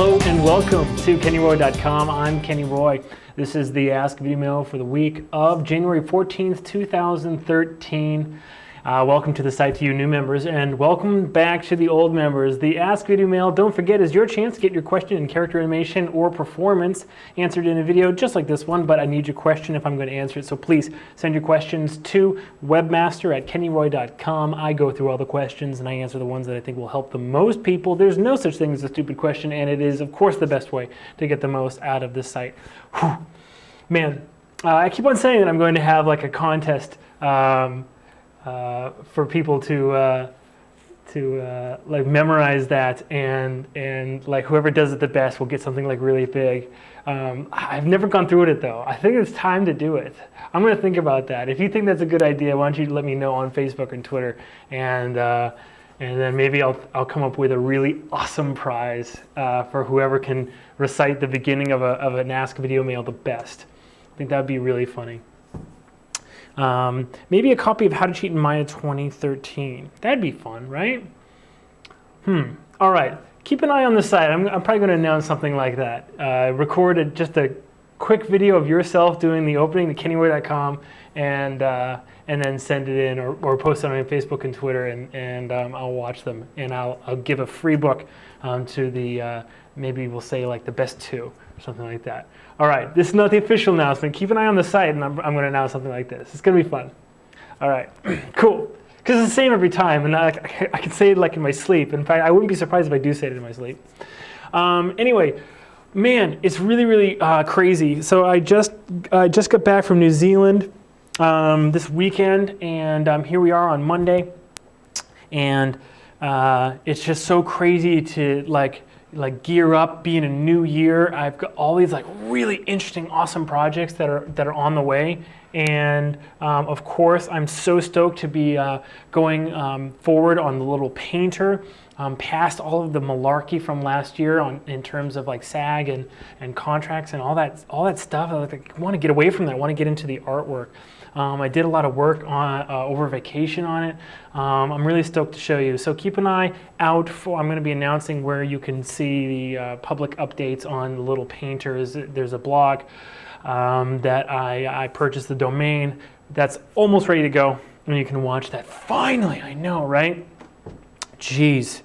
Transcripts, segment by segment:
Hello and welcome to KennyRoy.com. I'm Kenny Roy. This is the Ask Videomail for the week of January 14th, 2013. Welcome to the site to you new members, and welcome back to the old members. The Ask Videomail, don't forget, is your chance to get your question in character animation or performance answered in a video just like this one, but I need your question if I'm going to answer it, so please send your questions to webmaster@kennyroy.com. I go through all the questions and I answer the ones that I think will help the most people. There's no such thing as a stupid question, and it is, of course, the best way to get the most out of this site. Whew. Man, I keep on saying that I'm going to have like a contest for people to like memorize that, and like whoever does it the best will get something like really big. I've never gone through it though. I think it's time to do it. I'm going to think about that. If you think that's a good idea, why don't you let me know on Facebook and Twitter, and then maybe I'll come up with a really awesome prize for whoever can recite the beginning of an Ask Videomail the best. I think that'd be really funny. Maybe a copy of How to Cheat in Maya 2013. That'd be fun, right? All right. Keep an eye on the site. I'm probably going to announce something like that. Record just a quick video of yourself doing the opening to KennyRoy.com, and then send it in, or post it on Facebook and Twitter, and I'll watch them, and I'll give a free book to the maybe we'll say like the best two or something like that. All right, this is not the official announcement. Keep an eye on the site, and I'm going to announce something like this. It's going to be fun. All right, cool. Because it's the same every time, and I can say it like in my sleep. In fact, I wouldn't be surprised if I do say it in my sleep. Anyway, man, it's really, really crazy. So I just got back from New Zealand this weekend, and here we are on Monday, and it's just so crazy to like gear up, be in a new year. I've got all these like really interesting, awesome projects that are on the way, and of course I'm so stoked to be going forward on the little painter, past all of the malarkey from last year in terms of like SAG and contracts and all that stuff. I want to get away from that. I want to get into the artwork. I did a lot of work on over vacation on it. I'm really stoked to show you. So keep an eye out for, I'm going to be announcing where you can see the public updates on the little painters. There's a blog that I purchased the domain that's almost ready to go, and you can watch that. Finally, I know, right? Jeez.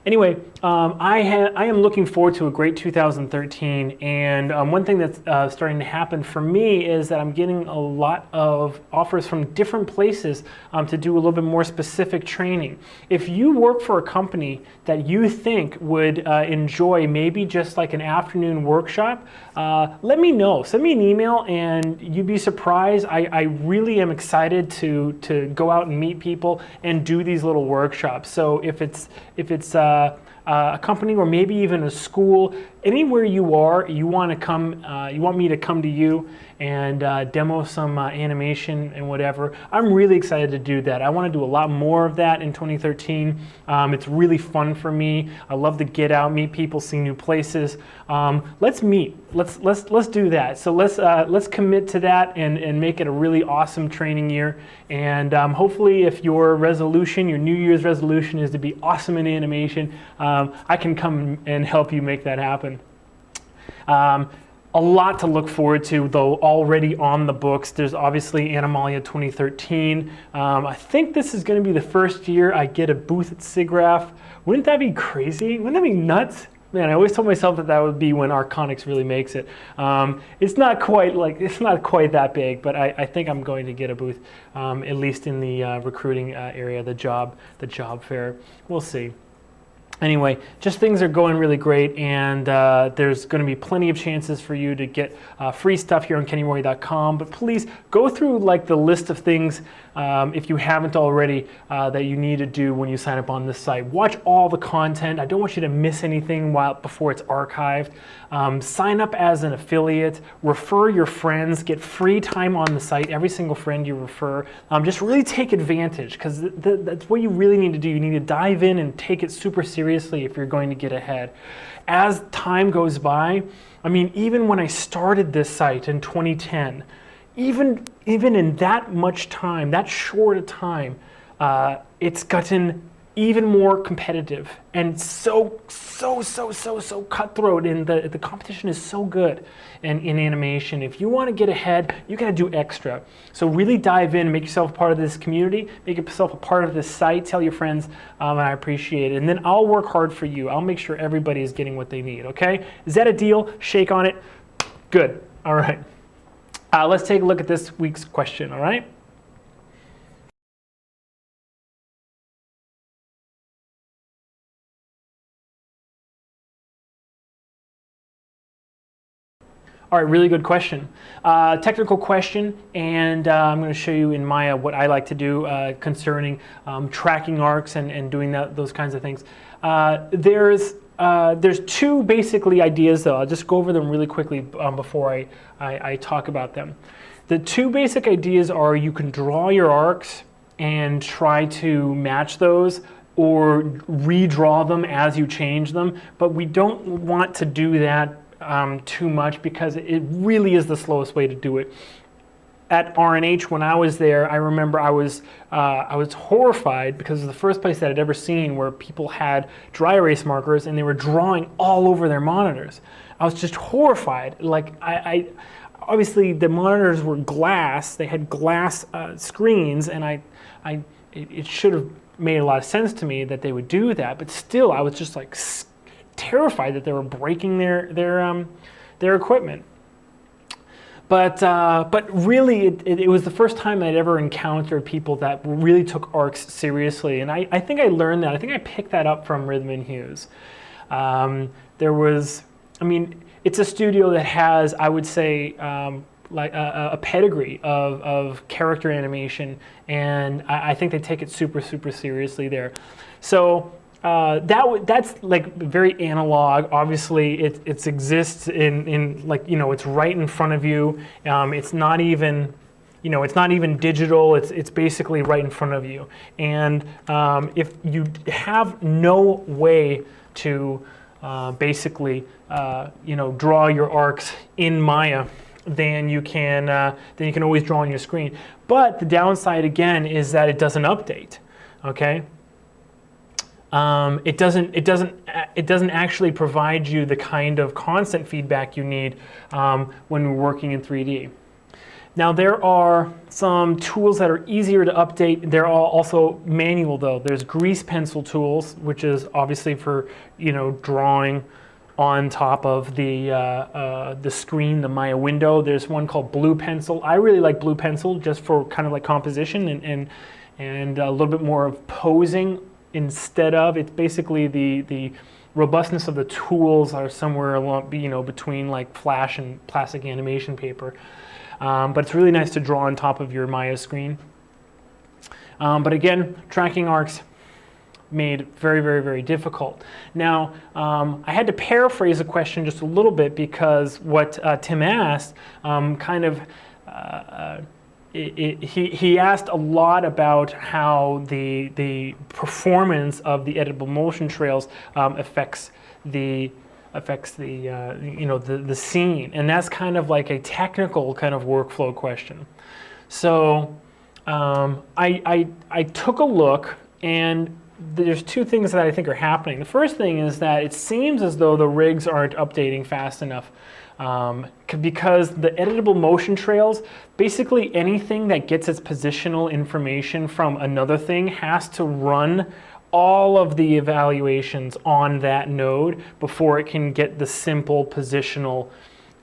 Anyway, I am looking forward to a great 2013, and one thing that's starting to happen for me is that I'm getting a lot of offers from different places to do a little bit more specific training. If you work for a company that you think would enjoy maybe just like an afternoon workshop, let me know. Send me an email, and you'd be surprised. I really am excited to go out and meet people and do these little workshops. So if it's a company, or maybe even a school, anywhere you are, you want me to come to you and demo some animation and whatever, I'm really excited to do that. I want to do a lot more of that in 2013. It's really fun for me. I love to get out, meet people, see new places. Let's meet. Let's do that. So let's commit to that and make it a really awesome training year. And hopefully, if your New Year's resolution is to be awesome in animation, I can come and help you make that happen. A lot to look forward to, though, already on the books. There's obviously Animalia 2013. I think this is going to be the first year I get a booth at SIGGRAPH. Wouldn't that be crazy? Wouldn't that be nuts? Man, I always told myself that would be when Arconics really makes it. It's not quite that big, but I think I'm going to get a booth, at least in the recruiting area, the job fair. We'll see. Anyway, just things are going really great, and there's going to be plenty of chances for you to get free stuff here on KennyRoy.com. But please go through like the list of things, if you haven't already, that you need to do when you sign up on this site. Watch all the content. I don't want you to miss anything before it's archived. Sign up as an affiliate. Refer your friends. Get free time on the site. Every single friend you refer. Just really take advantage, because that's what you really need to do. You need to dive in and take it super seriously if you're going to get ahead. As time goes by, I mean, even when I started this site in 2010, even in that much time, that short a time, it's gotten even more competitive and so cutthroat, and the competition is so good in animation. If you want to get ahead, you got to do extra. So really dive in, make yourself part of this community, make yourself a part of this site, tell your friends, and I appreciate it. And then I'll work hard for you. I'll make sure everybody is getting what they need, okay? Is that a deal? Shake on it. Good. All right. Let's take a look at this week's question, all right? All right, really good question. Technical question, and I'm going to show you in Maya what I like to do concerning tracking arcs and doing those kinds of things. There's two basically ideas, though. I'll just go over them really quickly before I talk about them. The two basic ideas are you can draw your arcs and try to match those, or redraw them as you change them, but we don't want to do that too much, because it really is the slowest way to do it. At R&H, when I was there, I remember I was horrified, because it was the first place that I'd ever seen where people had dry erase markers and they were drawing all over their monitors. I was just horrified. Like, I obviously the monitors were glass; they had glass screens, and it should have made a lot of sense to me that they would do that. But still, I was just like terrified that they were breaking their equipment. But really, it was the first time I'd ever encountered people that really took arcs seriously, and I think I learned that. I think I picked that up from Rhythm and Hues. It's a studio that has, I would say, like a pedigree of character animation, and I think they take it super seriously there. So that's like very analog. Obviously, it exists in like, it's right in front of you. It's not even, it's not even digital. It's basically right in front of you. And if you have no way to basically draw your arcs in Maya, then you can always draw on your screen. But the downside again is that it doesn't update. Okay. It doesn't actually provide you the kind of constant feedback you need when we're working in 3D. Now, there are some tools that are easier to update. They're all also manual, though. There's grease pencil tools, which is obviously for drawing on top of the screen, the Maya window. There's one called Blue Pencil. I really like Blue Pencil just for kind of like composition and a little bit more of posing. Instead of, it's basically the robustness of the tools are somewhere along, between like flash and plastic animation paper. But it's really nice to draw on top of your Maya screen. But again, tracking arcs made very difficult. Now, I had to paraphrase a question just a little bit, because what Tim asked he asked a lot about how the performance of the editable motion trails affects the scene, and that's kind of like a technical kind of workflow question. So I took a look, and there's two things that I think are happening. The first thing is that it seems as though the rigs aren't updating fast enough. Because the editable motion trails, basically anything that gets its positional information from another thing has to run all of the evaluations on that node before it can get the simple positional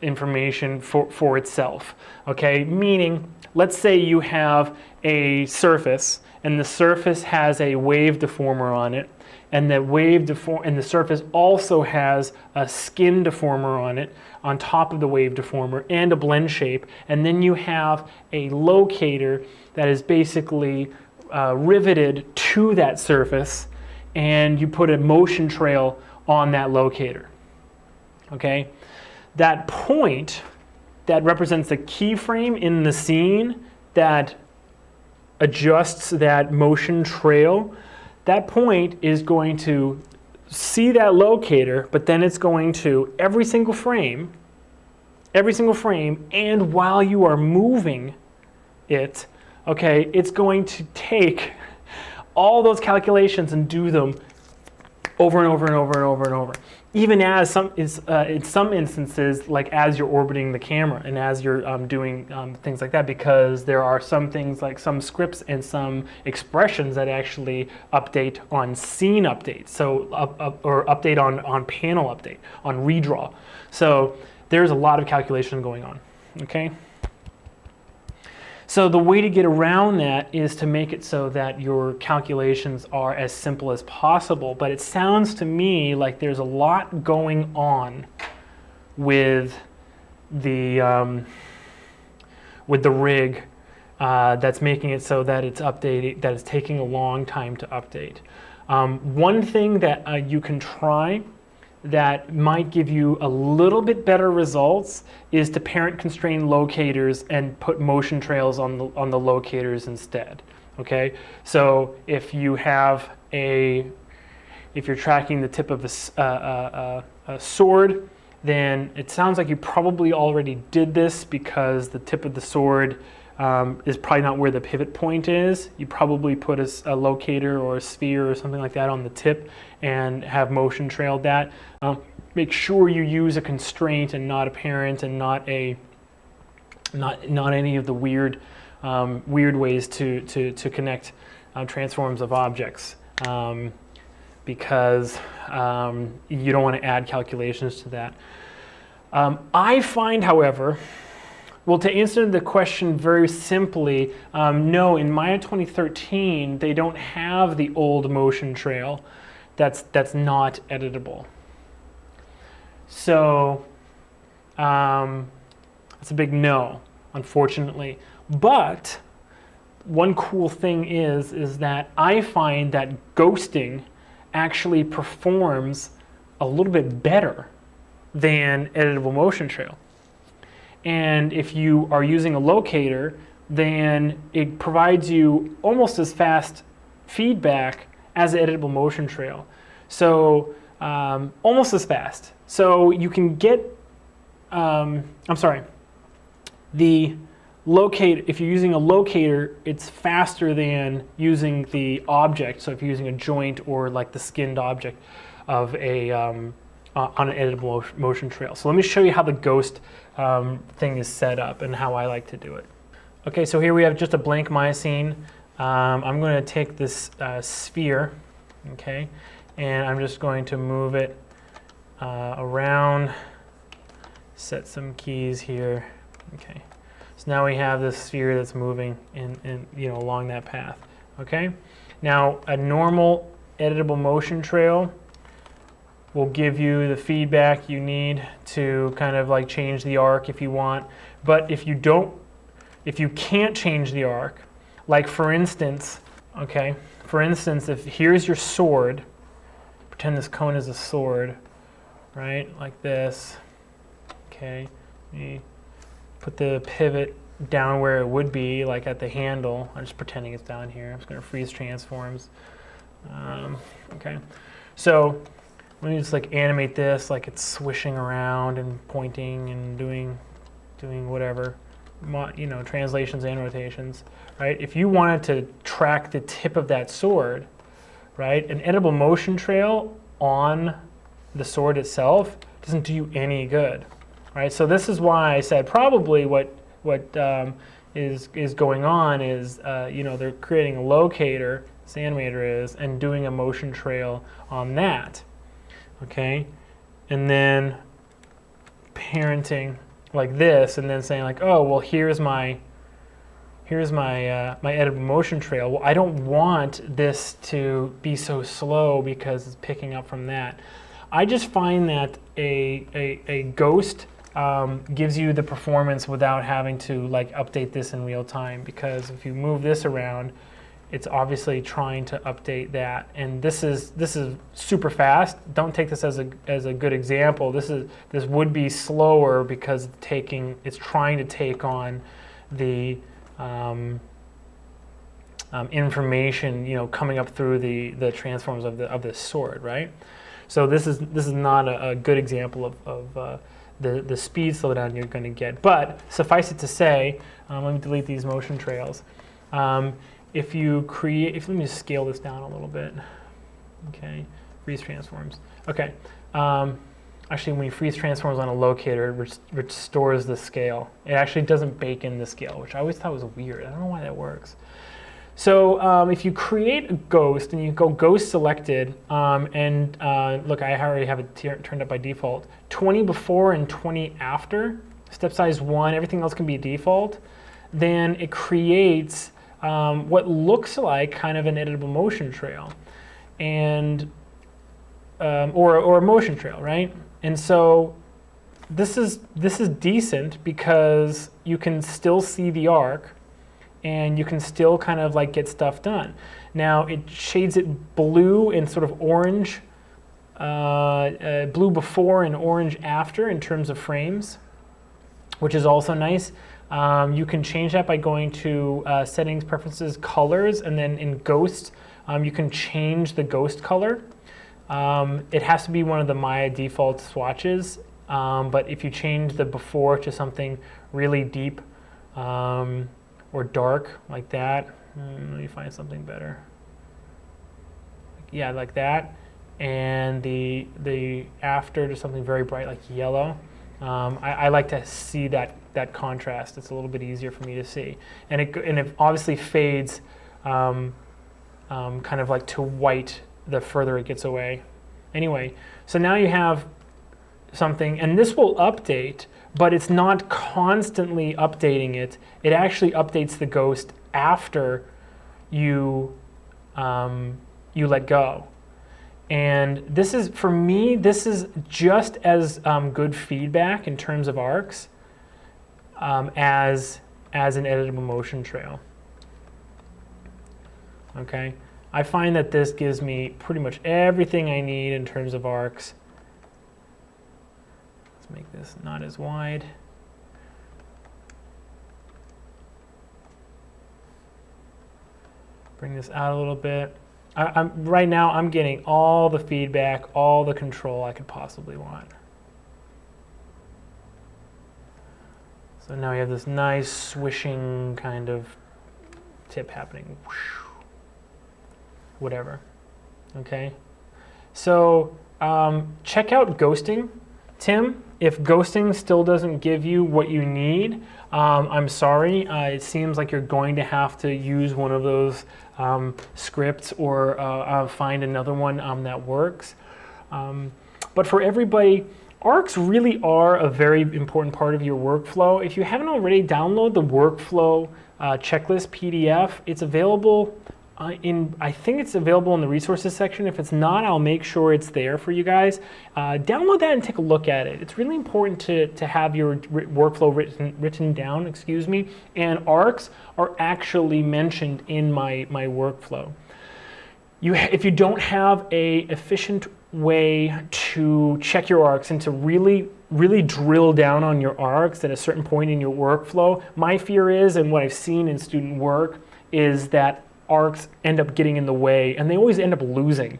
information for itself. Okay, meaning, let's say you have a surface, and the surface has a wave deformer on it, and the surface also has a skin deformer on it, on top of the wave deformer, and a blend shape, and then you have a locator that is basically riveted to that surface, and you put a motion trail on that locator. Okay, that point that represents the keyframe in the scene that adjusts that motion trail, that point is going to see that locator, but then it's going to, every single frame, and while you are moving it, okay, it's going to take all those calculations and do them over and over and over and over and over. Even as in some instances, like as you're orbiting the camera and as you're doing things like that, because there are some things like some scripts and some expressions that actually update on scene updates, so or update on panel update, on redraw. So there's a lot of calculation going on, okay? So the way to get around that is to make it so that your calculations are as simple as possible. But it sounds to me like there's a lot going on with the rig that's making it so that it's updating, that it's taking a long time to update. One thing that you can try that might give you a little bit better results is to parent constrain locators and put motion trails on the locators instead. Okay, so if you're tracking the tip of a sword, then it sounds like you probably already did this because the tip of the sword is probably not where the pivot point is. You probably put a locator or a sphere or something like that on the tip and have motion trailed that. Make sure you use a constraint and not a parent, and not any of the weird ways to connect transforms of objects, because you don't want to add calculations to that. I find, however, well, to answer the question very simply, no, in Maya 2013, they don't have the old motion trail that's not editable. So it's a big no, unfortunately. But one cool thing is that I find that ghosting actually performs a little bit better than editable motion trail. And if you are using a locator, then it provides you almost as fast feedback as the editable motion trail. So almost as fast. So you can get, the locator, if you're using a locator, it's faster than using the object. So if you're using a joint or like the skinned object of on an editable motion trail. So let me show you how the ghost thing is set up and how I like to do it. Okay, so here we have just a blank Maya scene. I'm going to take this sphere, okay, and I'm just going to move it around, set some keys here. Okay, so now we have this sphere that's moving in along that path. Okay, now a normal editable motion trail will give you the feedback you need to kind of like change the arc if you want. But if you can't change the arc, like for instance, if here's your sword, pretend this cone is a sword, right, like this, okay, you put the pivot down where it would be, like at the handle. I'm just pretending it's down here. I'm just going to freeze transforms. Okay, so let me just like animate this like it's swishing around and pointing and doing whatever, translations and rotations, right? If you wanted to track the tip of that sword, right, an editable motion trail on the sword itself doesn't do you any good, right? So this is why I said probably what is going on is they're creating a locator, this animator is, and doing a motion trail on that. Okay, and then parenting like this, and then saying like, oh well, here's my editable motion trail. Well, I don't want this to be so slow because it's picking up from that. I just find that a ghost gives you the performance without having to like update this in real time, because if you move this around, it's obviously trying to update that, and this is super fast. Don't take this as a good example. This would be slower because it's trying to take on the information coming up through the transforms of this sword, right? So this is not a good example of the speed slowdown you're going to get. But suffice it to say, let me delete these motion trails. if you create, let me just scale this down a little bit. Okay, freeze transforms. Okay, actually when you freeze transforms on a locator, it restores the scale. It actually doesn't bake in the scale, which I always thought was weird. I don't know why that works. So if you create a ghost and you go ghost selected, look, I already have it turned up by default, 20 before and 20 after, step size 1, everything else can be default, then it creates what looks like kind of an editable motion trail, and or a motion trail, right? And so this is decent because you can still see the arc, and you can still kind of like get stuff done. Now it shades it blue and sort of orange, blue before and orange after in terms of frames, which is also nice. You can change that by going to settings, preferences, colors, and then in ghost, you can change the ghost color. It has to be one of the Maya default swatches, but if you change the before to something really deep or dark like that, let me find something better. Yeah, like that, and the after to something very bright like yellow. I like to see that contrast. It's a little bit easier for me to see, and it obviously fades kind of like to white the further it gets away. Anyway, so now you have something, and this will update, but it's not constantly updating it. It actually updates the ghost after you let go. And this is, for me, this is just as good feedback in terms of arcs as an editable motion trail. Okay, I find that this gives me pretty much everything I need in terms of arcs. Let's make this not as wide. Bring this out a little bit. Right now, I'm getting all the feedback, all the control I could possibly want. So now we have this nice swishing kind of tip happening. Whatever. Okay. So check out ghosting. Tim, if ghosting still doesn't give you what you need, I'm sorry. It seems like you're going to have to use one of those scripts or find another one that works. But for everybody, arcs really are a very important part of your workflow. If you haven't already, download the workflow checklist PDF. It's available I think it's available in the resources section. If it's not, I'll make sure it's there for you guys. Download that and take a look at it. It's really important to have your workflow written down, excuse me, and arcs are actually mentioned in my workflow. If you don't have a efficient way to check your arcs and to really drill down on your arcs at a certain point in your workflow, my fear is, and what I've seen in student work, is that arcs end up getting in the way, and they always end up losing.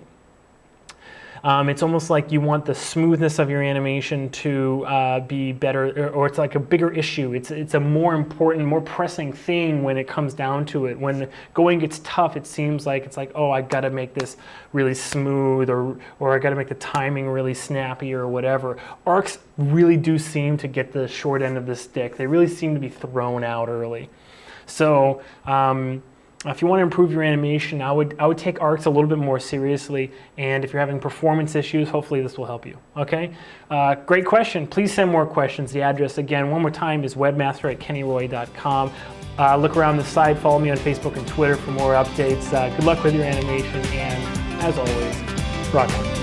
It's almost like you want the smoothness of your animation to be better, or it's like a bigger issue. It's a more important, more pressing thing when it comes down to it. When going gets tough, it seems like it's like, oh, I got to make this really smooth, or I got to make the timing really snappy, or whatever. Arcs really do seem to get the short end of the stick. They really seem to be thrown out early. So if you want to improve your animation, I would take arcs a little bit more seriously, and if you're having performance issues, hopefully this will help you. Okay? Great question. Please send more questions. The address, again, one more time, is webmaster@kennyroy.com. Look around the site. Follow me on Facebook and Twitter for more updates. Good luck with your animation, and as always, rock on.